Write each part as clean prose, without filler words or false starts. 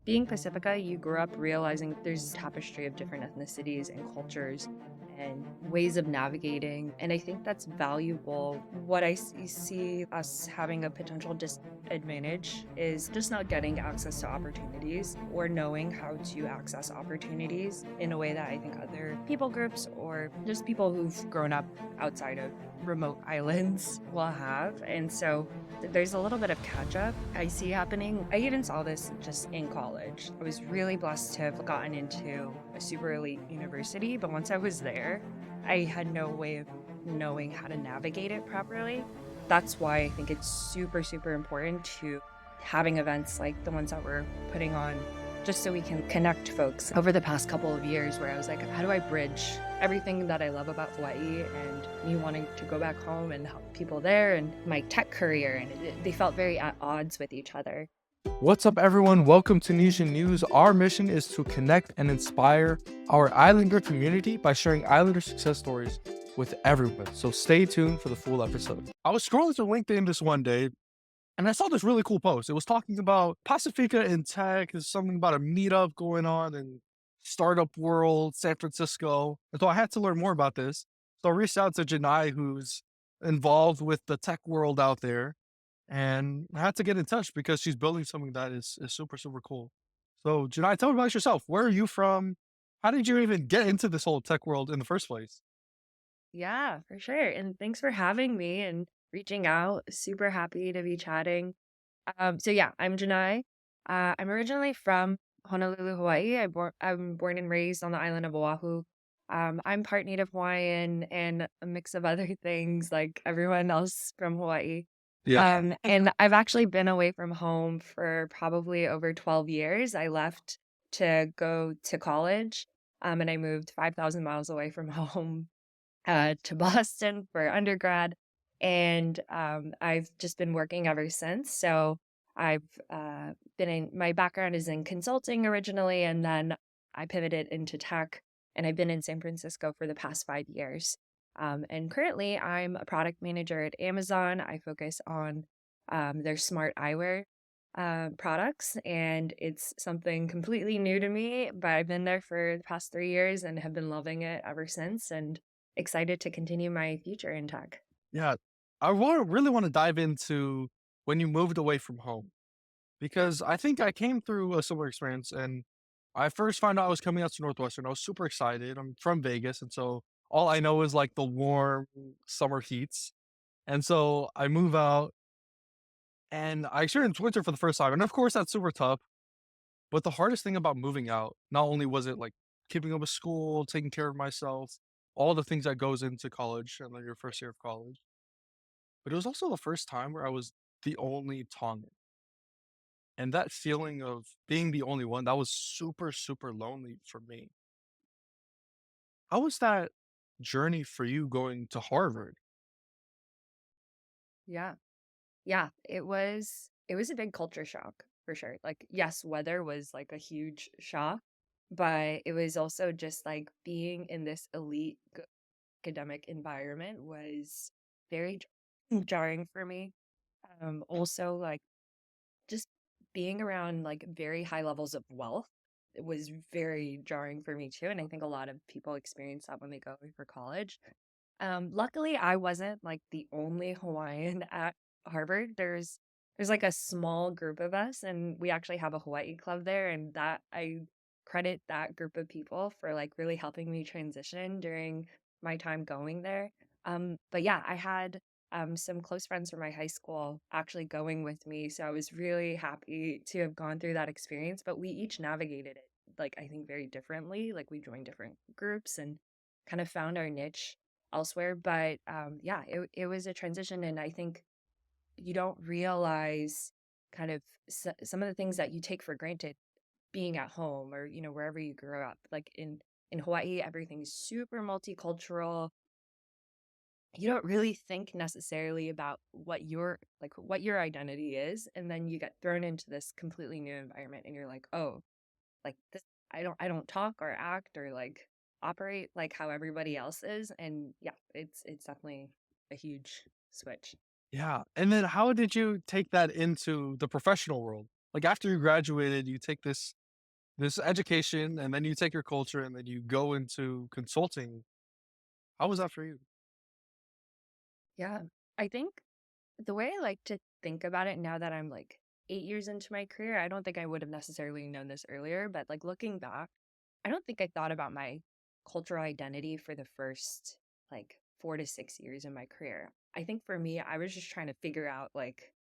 being Pacifica, you grew up realizing there's a tapestry of different ethnicities and cultures and ways of navigating. And I think that's valuable. What see us having a potential disadvantage is just not getting access to opportunities or knowing how to access opportunities in a way that I think other people groups or just people who've grown up outside of remote islands will have. And so there's a little bit of catch up I see happening. I even saw this just in college. I was really blessed to have gotten into a super elite university, but once I was there, I had no way of knowing how to navigate it properly. That's why I think it's super, super important to having events like the ones that we're putting on just so we can connect folks over the past couple of years where I was like, how do I bridge everything that I love about Hawaii and me wanting to go back home and help people there and my tech career? And they felt very at odds with each other. What's up, everyone? Welcome to Nesian News. Our mission is to connect and inspire our Islander community by sharing Islander success stories with everyone. So stay tuned for the full episode. I was scrolling through LinkedIn this one day and I saw this really cool post. It was talking about Pasifika in tech. There's something about a meetup going on in startup world, San Francisco. And so I had to learn more about this. So I reached out to Jenai, who's involved with the tech world out there. And I had to get in touch because she's building something that is super, super cool. So Jenai, tell me about yourself. Where are you from? How did you even get into this whole tech world in the first place? Yeah, for sure. And thanks for having me and reaching out. Super happy to be chatting. So yeah, I'm Jenai. I'm originally from Honolulu, Hawaii. I'm born and raised on the island of Oahu. I'm part Native Hawaiian and a mix of other things like everyone else from Hawaii. Yeah. And I've actually been away from home for probably over 12 years. I left to go to college, and I moved 5,000 miles away from home to Boston for undergrad. And I've just been working ever since. So I've been in, my background is in consulting originally, and then I pivoted into tech, and I've been in San Francisco for the past 5 years. And currently, I'm a product manager at Amazon. I focus on their smart eyewear products, and it's something completely new to me, but I've been there for the past 3 years and have been loving it ever since. And excited to continue my future in tech. Yeah. Really want to dive into when you moved away from home because I think I came through a similar experience and I first found out I was coming out to Northwestern. I was super excited. I'm from Vegas. And so all I know is like the warm summer heats. And so I move out and I experienced winter for the first time. And of course, that's super tough. But the hardest thing about moving out, not only was it like keeping up with school, taking care of myself, all the things that goes into college and like your first year of college, but it was also the first time where I was the only Tongan. And that feeling of being the only one, that was super, super lonely for me. How was that journey for you going to Harvard? Yeah. Yeah, it was a big culture shock for sure. Like yes, weather was like a huge shock, but it was also just like being in this elite academic environment was very jarring for me. Also like just being around like very high levels of wealth, it was very jarring for me too, and I think a lot of people experience that when they go away for college. Luckily, I wasn't like the only Hawaiian at Harvard. There's like a small group of us, and we actually have a Hawaii club there, and that I credit that group of people for like really helping me transition during my time going there. But yeah, I had some close friends from my high school actually going with me, so I was really happy to have gone through that experience. But we each navigated it like I think very differently. Like we joined different groups and kind of found our niche elsewhere. But yeah, it was a transition. And I think you don't realize kind of some of the things that you take for granted being at home or, wherever you grew up. Like in Hawaii, everything's super multicultural. You don't really think necessarily about what your identity is. And then you get thrown into this completely new environment and you're like, oh, like this I don't talk or act or like operate like how everybody else is. And yeah, it's definitely a huge switch. Yeah. And then how did you take that into the professional world? like after you graduated, you take this education and then you take your culture and then you go into consulting. How was that for you? Yeah. I think the way I like to think about it now that I'm like 8 years into my career, I don't think I would have necessarily known this earlier, but like looking back, I don't think I thought about my cultural identity for the first like 4 to 6 years in my career. I think for me, I was just trying to figure out like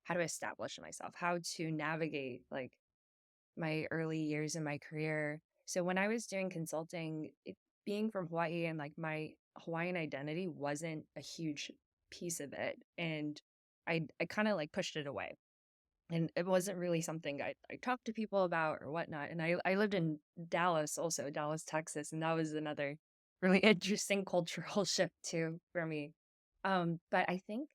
how to establish myself, how to navigate like my early years in my career. So when I was doing consulting, being from Hawaii and like my Hawaiian identity wasn't a huge piece of it. And I kind of like pushed it away. And it wasn't really something I talked to people about or whatnot. And I lived in Dallas also, Dallas, Texas, and that was another really interesting cultural shift too for me. But I think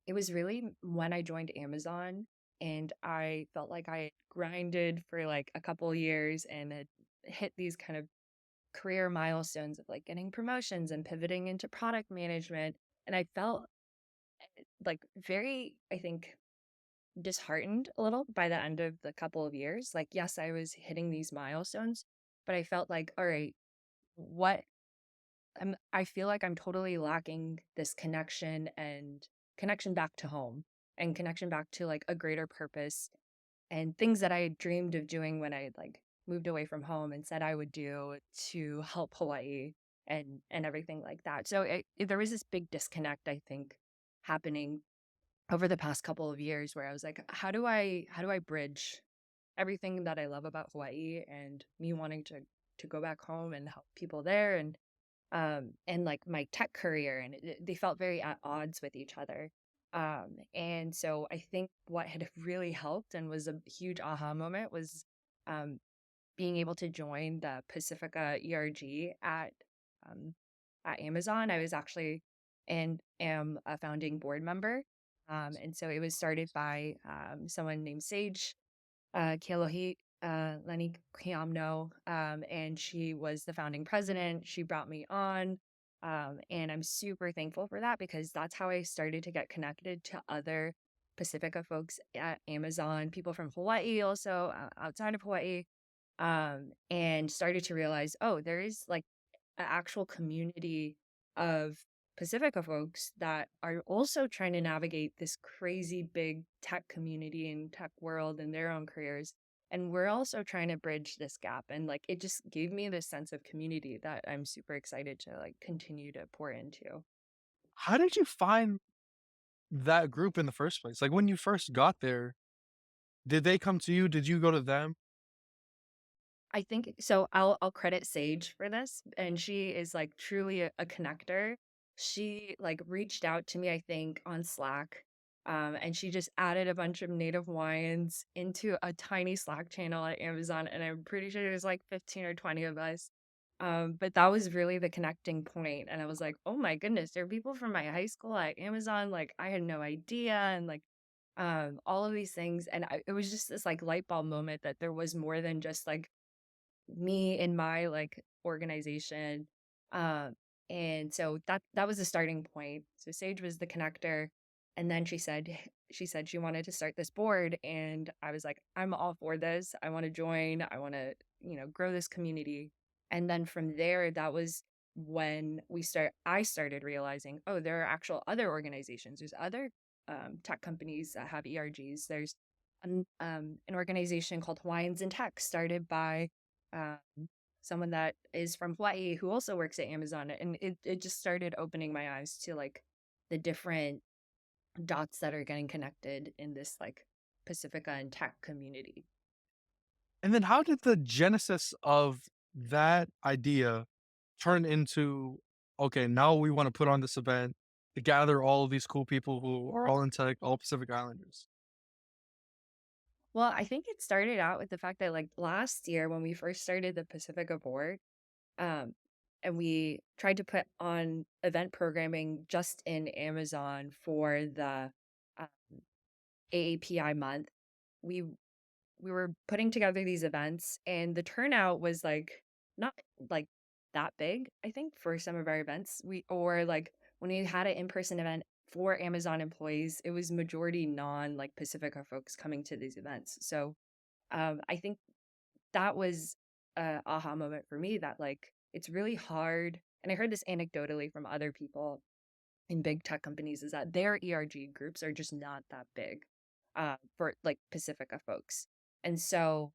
it was really when I joined Amazon and I felt like I had grinded for like a couple years and had hit these kind of career milestones of like getting promotions and pivoting into product management. And I felt like very, I think, disheartened a little by the end of the couple of years. Like, yes, I was hitting these milestones, but I felt like, all right, what I feel like I'm totally lacking this connection and connection back to home and connection back to like a greater purpose and things that I had dreamed of doing when I like moved away from home and said I would do to help Hawaii and everything like that. So there was this big disconnect, I think, happening over the past couple of years where I was like, how do I bridge everything that I love about Hawaii and me wanting to go back home and help people there and like my tech career and they felt very at odds with each other. And so I think what had really helped and was a huge aha moment was um being able to join the Pasifika ERG um, at Amazon. I was actually and am a founding board member. And so it was started by someone named Sage Kealohi Lenny Kiamno, and she was the founding president. She brought me on, and I'm super thankful for that because that's how I started to get connected to other Pacifica folks at Amazon, people from Hawaii, also outside of Hawaii, and started to realize, oh, there is like an actual community of Pacifica folks that are also trying to navigate this crazy big tech community and tech world in their own careers. And we're also trying to bridge this gap. And like it just gave me this sense of community that I'm super excited to like continue to pour into. How did you find that group in the first place? Like when you first got there, did they come to you? Did you go to them? I think so I'll credit Sage for this, and she is, like, truly a connector. She, like, reached out to me, I think, on Slack, and she just added a bunch of native Hawaiians into a tiny Slack channel at Amazon, and I'm pretty sure there's, like, 15 or 20 of us. But that was really the connecting point, and I was like, "Oh my goodness, there are people from my high school at Amazon, like, I had no idea," and, like, all of these things, and it was just this, like, light bulb moment that there was more than just, like, me in my like organization. Um, and so that was the starting point. So Sage was the connector. And then she said she wanted to start this board. And I was like, I'm all for this. I want to join. I want to, grow this community. And then from there, that was when I started realizing, oh, there are actual other organizations. There's other tech companies that have ERGs. There's an organization called Hawaiians in Tech started by um, someone that is from Hawaii who also works at Amazon. And it just started opening my eyes to like the different dots that are getting connected in this like Pacifica and tech community. And then how did the genesis of that idea turn into, okay, now we want to put on this event to gather all of these cool people who are all in tech, all Pacific Islanders? Well, I think it started out with the fact that like last year when we first started the Pacifica board, um, and we tried to put on event programming just in Amazon for the um, AAPI month. We we were putting together these events and the turnout was like not like that big, I think, for some of our events. We or like when we had an in-person event for Amazon employees, it was majority non like Pacifica folks coming to these events. So I think that was a aha moment for me that like it's really hard. And I heard this anecdotally from other people in big tech companies is that their ERG groups are just not that big for like Pacifica folks. And so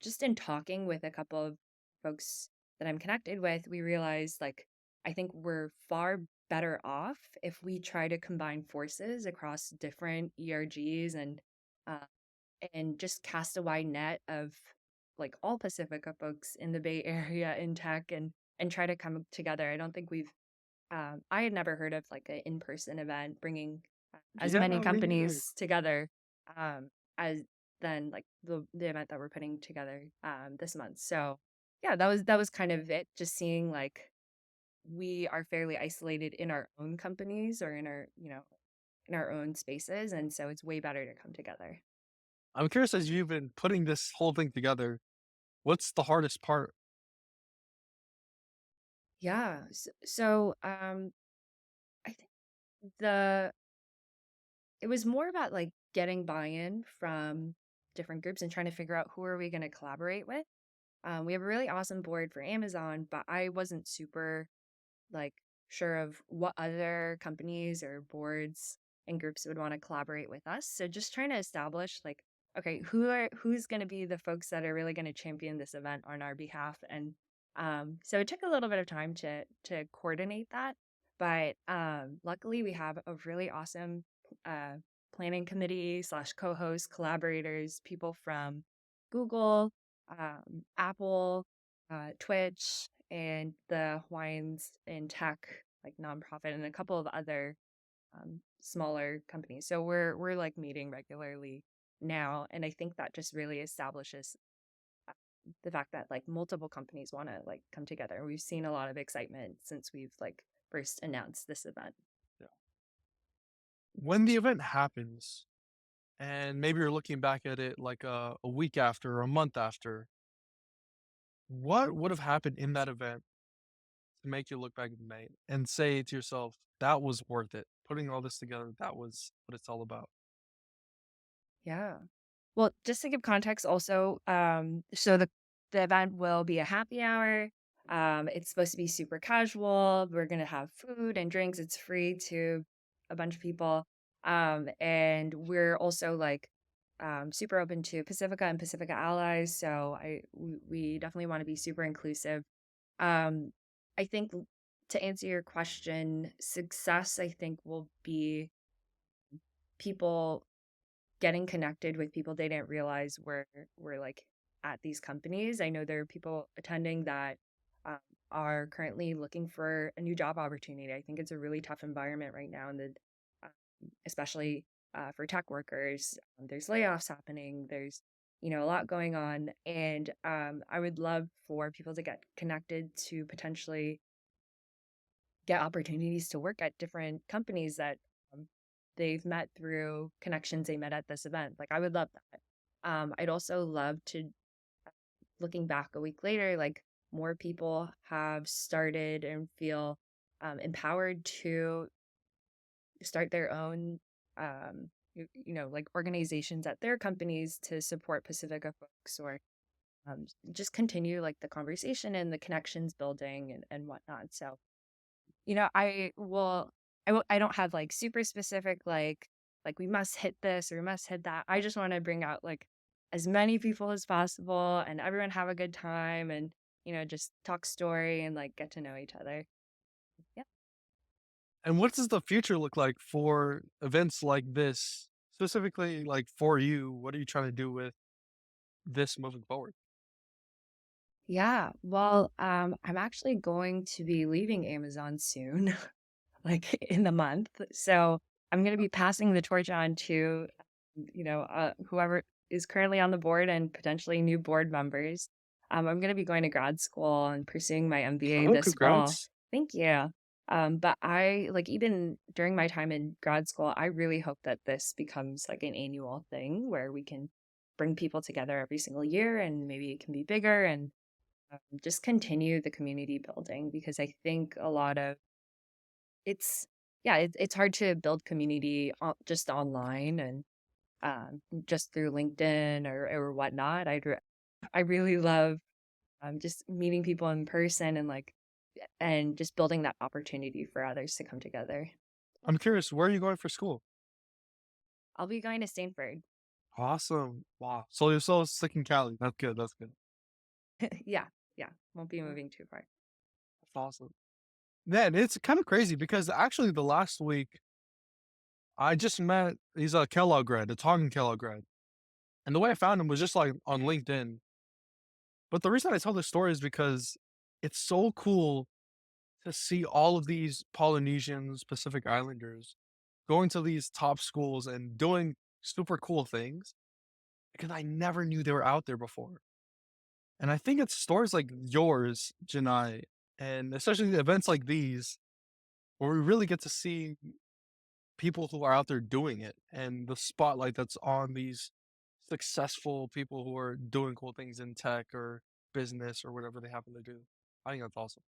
just in talking with a couple of folks that I'm connected with, we realized like I think we're far better off if we try to combine forces across different ERGs uh, and just cast a wide net of like all Pacifica folks in the Bay Area in tech and try to come together. I don't think we've I had never heard of like an in-person event bringing as many Yeah, me neither. companies together as then like the event that we're putting together this month. So yeah, that was kind of it. Just seeing like we are fairly isolated in our own companies or in our in our own spaces, and so it's way better to come together. I'm curious as you've been putting this whole thing together, what's the hardest part? Yeah. I think the it was more about like getting buy-in from different groups and trying to figure out who are we going to collaborate with. We have a really awesome board for Amazon, but I wasn't super like sure of what other companies or boards and groups would want to collaborate with us. So just trying to establish like, okay, who's going to be the folks that are really going to champion this event on our behalf. And so it took a little bit of time to coordinate that, but luckily we have a really awesome uh, planning committee slash co-host collaborators, people from Google, Apple, Twitch, and the Hawaiians in tech, like nonprofit, and a couple of other smaller companies. So we're like meeting regularly now, and I think that just really establishes the fact that like multiple companies want to like come together. We've seen a lot of excitement since we've like first announced this event. Yeah. When the event happens, and maybe you're looking back at it like a week after or a month after, what would have happened in that event to make you look back at the night and say to yourself, that was worth it? Putting all this together, that was what it's all about. Yeah. Well, just to give context also, so the event will be a happy hour. It's supposed to be super casual. We're gonna have food and drinks. It's free to a bunch of people. And we're also like super open to Pacifica and Pacifica allies. So we definitely want to be super inclusive. Um, I think to answer your question, success I think will be people getting connected with people they didn't realize were like at these companies. I know there are people attending that um, are currently looking for a new job opportunity. I think it's a really tough environment right now, and especially for tech workers, there's layoffs happening. There's a lot going on, and I would love for people to get connected to potentially get opportunities to work at different companies that um, they've met through connections they met at this event. Like I would love that. I'd also love to, looking back a week later, like more people have started and feel empowered to start their own, like organizations at their companies to support Pacifica folks or just continue like the conversation and the connections building and whatnot. So I don't have like super specific like we must hit this or we must hit that. I just want to bring out like as many people as possible and everyone have a good time and just talk story and like get to know each other. Yeah. And what does the future look like for events like this? Specifically, like for you, what are you trying to do with this moving forward? Yeah. Well, I'm actually going to be leaving Amazon soon, like in the month. So I'm going to be passing the torch on to, whoever is currently on the board and potentially new board members. I'm going to be going to grad school and pursuing my MBA Oh, this fall. congrats. Thank you. But I like even during my time in grad school, I really hope that this becomes like an annual thing where we can bring people together every single year and maybe it can be bigger and just continue the community building because I think a lot of it's yeah, it's hard to build community just online and just through LinkedIn or whatnot. I really love just meeting people in person and just building that opportunity for others to come together. I'm curious, where are you going for school? I'll be going to Stanford. Awesome. Wow. So you're still stuck in Cali. That's good. That's good. Yeah, yeah, won't be Yeah, moving too far. that's awesome. Man, it's kind of crazy because actually the last week I just met he's a Kellogg grad, a Tongan Kellogg grad. And the way I found him was just like on LinkedIn. But the reason I tell this story is because it's so cool to see all of these Polynesians, Pacific Islanders going to these top schools and doing super cool things because I never knew they were out there before. And I think it's stories like yours, Janai, and especially the events like these where we really get to see people who are out there doing it and the spotlight that's on these successful people who are doing cool things in tech or business or whatever they happen to do. I think that's awesome.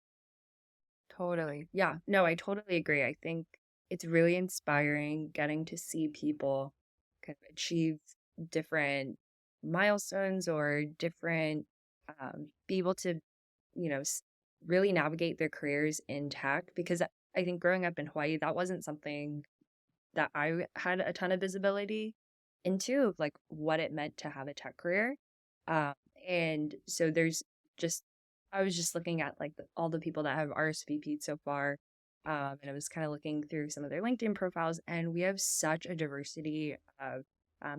Totally. Yeah. No, I totally agree. I think it's really inspiring getting to see people kind of achieve different milestones or different, be able to, you know, really navigate their careers in tech. Because I think growing up in Hawaii, that wasn't something that I had a ton of visibility into of like what it meant to have a tech career. Um, and so there's just I was just looking at like all the people that have RSVP'd so far. And I was kind of looking through some of their LinkedIn profiles, and we have such a diversity of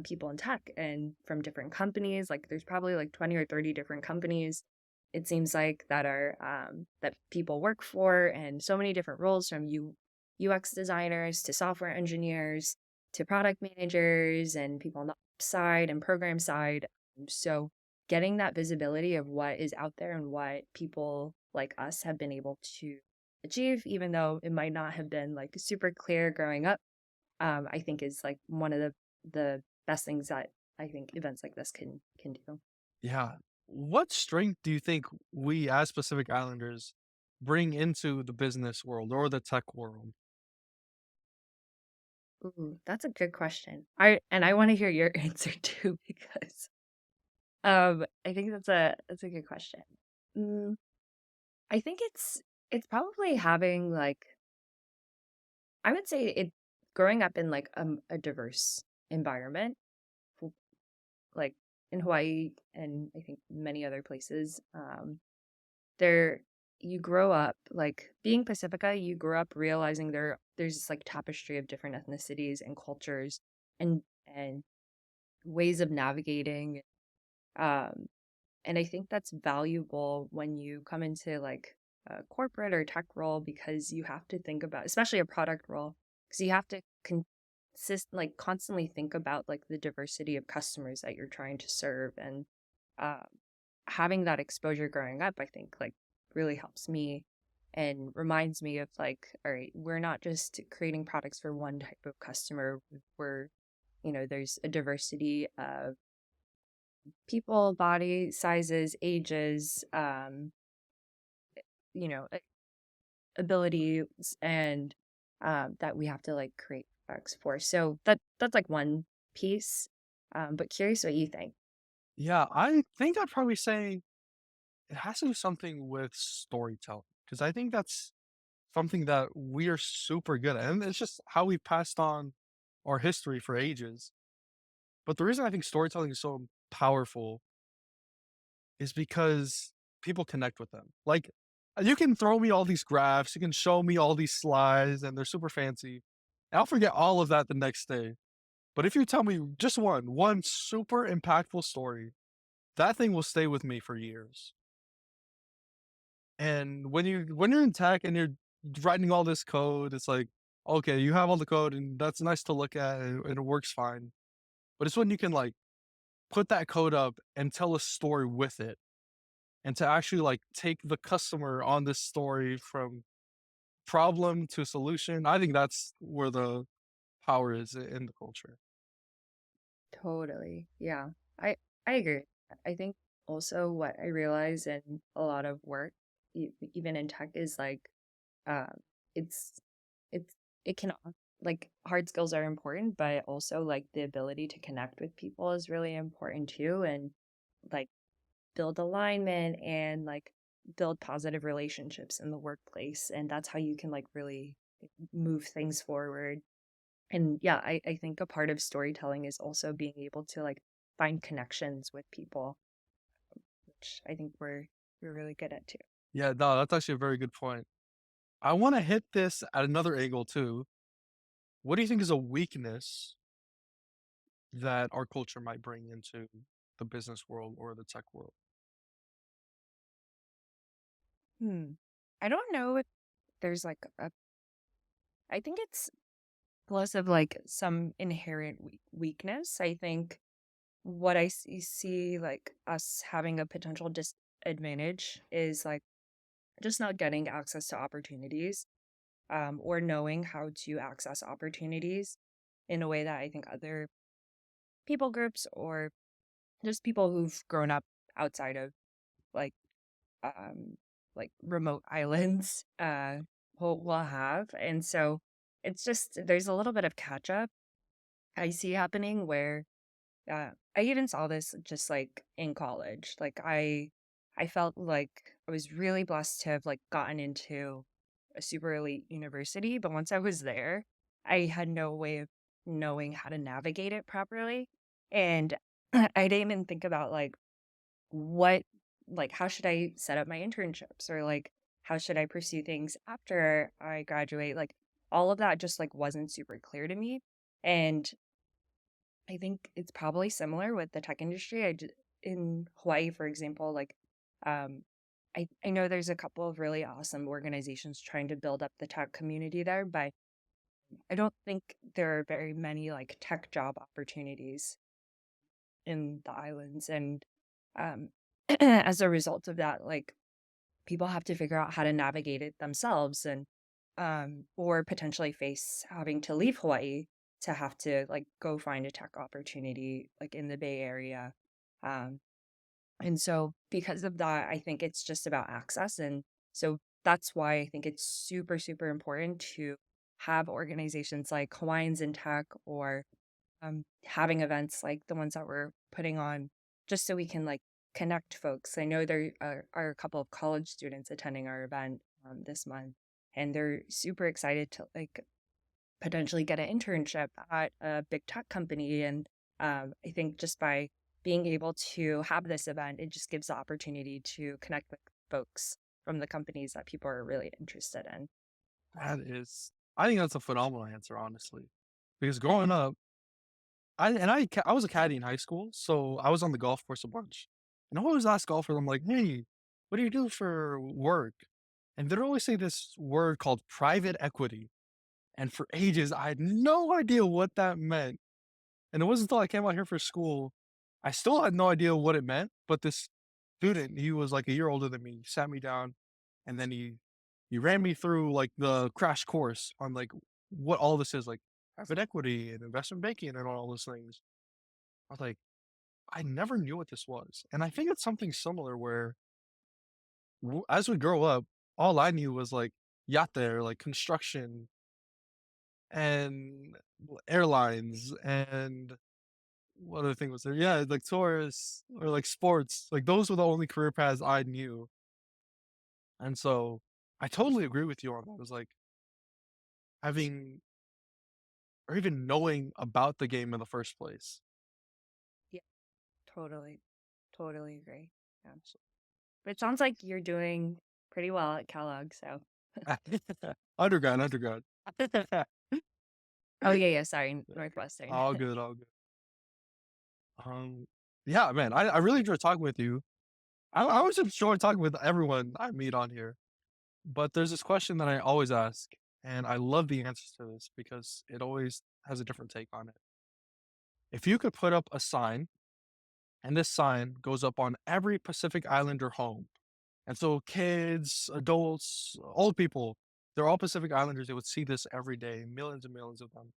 people in tech and from different companies. Like there's probably like 20 or 30 different companies, it seems like, that are that people work for, and so many different roles from UX designers to software engineers to product managers and people on the ops side and program side. So getting that visibility of what is out there and what people like us have been able to achieve, even though it might not have been like super clear growing up, I think is like one of the best things that I think events like this can do. Yeah. What strength do you think we as Pacific Islanders bring into the business world or the tech world? Ooh, that's a good question. I want to hear your answer too because I think that's a good question. Mm, I think it's probably having like I would say it growing up in like a diverse environment, w- like in Hawaii and I think many other places. There you grow up like being Pacifica, you grow up realizing there's this like tapestry of different ethnicities and cultures and ways of navigating. Um, And I think that's valuable when you come into like a corporate or tech role because you have to think about, especially a product role, because you have to constantly think about like the diversity of customers that you're trying to serve. And um, having that exposure growing up, I think like really helps me and reminds me of like, all right, we're not just creating products for one type of customer. We're, there's a diversity of people, body sizes, ages, you know, abilities, and that we have to like create products for. So that's like one piece. But curious what you think. Yeah, I think I'd probably say it has to do something with storytelling because I think that's something that we are super good at. And it's just how we've passed on our history for ages. But the reason I think storytelling is so powerful is because people connect with them. Like, you can throw me all these graphs, you can show me all these slides, and they're super fancy. And I'll forget all of that the next day. But if you tell me just one super impactful story, that thing will stay with me for years. And when you're in tech and you're writing all this code, it's like, okay, you have all the code and that's nice to look at and it works fine. But it's when you can like put that code up and tell a story with it and to actually like take the customer on this story from problem to solution. I think that's where the power is in the culture. Totally. Yeah. I agree. I think also what I realize in a lot of work, even in tech, is like um it's it's it can like hard skills are important, but also like the ability to connect with people is really important too. And like build alignment and like build positive relationships in the workplace. And that's how you can like really move things forward. And yeah, I think a part of storytelling is also being able to like find connections with people, which I think we're really good at too. Yeah, no, that's actually a very good point. I want to hit this at another angle too. What do you think is a weakness that our culture might bring into the business world or the tech world? Hmm. I don't know if there's like a I think it's less of like some inherent weakness. I think what I see like us having a potential disadvantage is like just not getting access to opportunities, or knowing how to access opportunities in a way that I think other people groups or just people who've grown up outside of like um remote islands will have. And so it's just there's a little bit of catch up I see happening where I even saw this just like in college. Like I felt like I was really blessed to have like gotten into a super elite university, but once I was there, I had no way of knowing how to navigate it properly. And I didn't even think about what like how should I set up my internships, or like how should I pursue things after I graduate? Like all of that just like wasn't super clear to me. And I think it's probably similar with the tech industry. In Hawaii, for example, um, I know there's a couple of really awesome organizations trying to build up the tech community there, but I don't think there are very many like tech job opportunities in the islands. And um, as a result of that, like people have to figure out how to navigate it themselves, and or potentially face having to leave Hawaii to have to like go find a tech opportunity like in the Bay Area. Um, and so because of that, I think it's just about access. And so that's why I think it's super, super important to have organizations like Hawaiians in Tech, or having events like the ones that we're putting on, just so we can like connect folks. I know there are a couple of college students attending our event this month, and they're super excited to like potentially get an internship at a big tech company. And I think just by being able to have this event, it just gives the opportunity to connect with folks from the companies that people are really interested in. That is, I think that's a phenomenal answer, honestly. Because growing up, I was a caddy in high school, so I was on the golf course a bunch, and I always ask golfers, I'm like, "Hey, what do you do for work?" And they'd always say this word called private equity, and for ages, I had no idea what that meant. And it wasn't until I came out here for school, I still had no idea what it meant, but this student, he was like a year older than me, sat me down and then he ran me through like the crash course on like what all this is, like private equity and investment banking and all those things. I was like, I never knew what this was. And I think it's something similar where as we grow up, all I knew was like yacht there, like construction and airlines and what other thing was there? Yeah, like tourists or like sports. Like those were the only career paths I knew. And so I totally agree with you on that. It was like having or even knowing about the game in the first place. Yeah, totally. Totally agree. Yeah. But it sounds like you're doing pretty well at Kellogg, so Undergrad, undergrad. oh, yeah, yeah, sorry, Northwestern. All good, all good. Um, yeah, man, I really enjoy talking with you. I always enjoy talking with everyone I meet on here. But there's this question that I always ask, and I love the answers to this because it always has a different take on it. If you could put up a sign, and this sign goes up on every Pacific Islander home, and so kids, adults, old people, they're all Pacific Islanders. They would see this every day, millions and millions of them.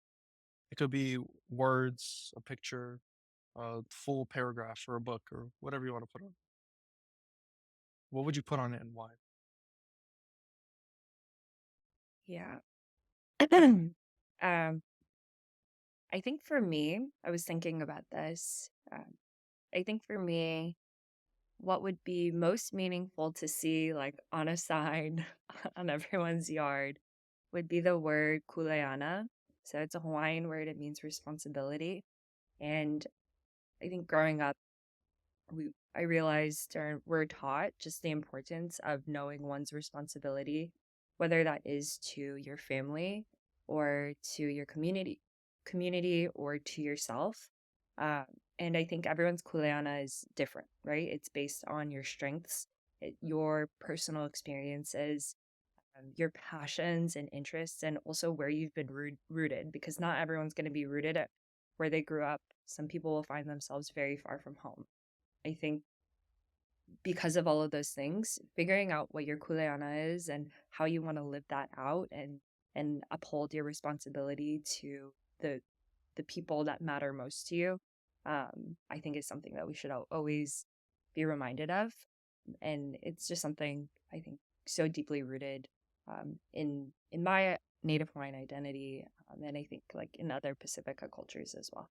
It could be words, a picture, a full paragraph, or a book, or whatever you want to put on. What would you put on it and why? Yeah. Um, I think for me, I was thinking about this. I think for me, what would be most meaningful to see like on a sign on everyone's yard would be the word Kuleana. So it's a Hawaiian word, it means responsibility. And I think growing up, I realized or we're taught just the importance of knowing one's responsibility, whether that is to your family or to your community or to yourself. Um, and I think everyone's kuleana is different, right? It's based on your strengths, your personal experiences, your passions and interests, and also where you've been rooted, because not everyone's going to be rooted at where they grew up. Some people will find themselves very far from home. I think because of all of those things, figuring out what your kuleana is and how you want to live that out and uphold your responsibility to the the people that matter most to you, I think is something that we should always be reminded of. And it's just something I think so deeply rooted in my Native Hawaiian identity, and I think like in other Pacifica cultures as well.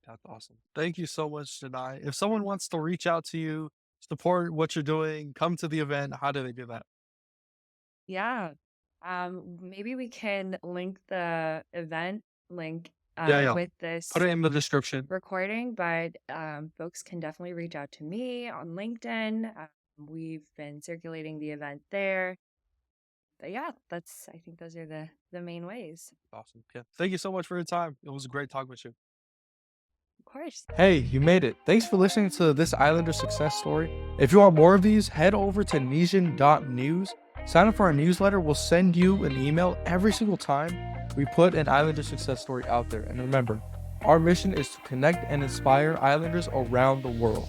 That's awesome. Thank you so much, Jenai. If someone wants to reach out to you, support what you're doing, come to the event, how do they do that? Yeah. Maybe we can link the event link Yeah, yeah. with Put this it in the description. recording, but folks can definitely reach out to me on LinkedIn. We've been circulating the event there. But yeah, I think those are the main ways. Awesome. Yeah. Thank you so much for your time. It was a great talk with you. Of course. Hey, you made it. Thanks for listening to this Islander success story. If you want more of these, head over to Nesian.news. Sign up for our newsletter. We'll send you an email every single time we put an Islander success story out there. And remember, our mission is to connect and inspire Islanders around the world.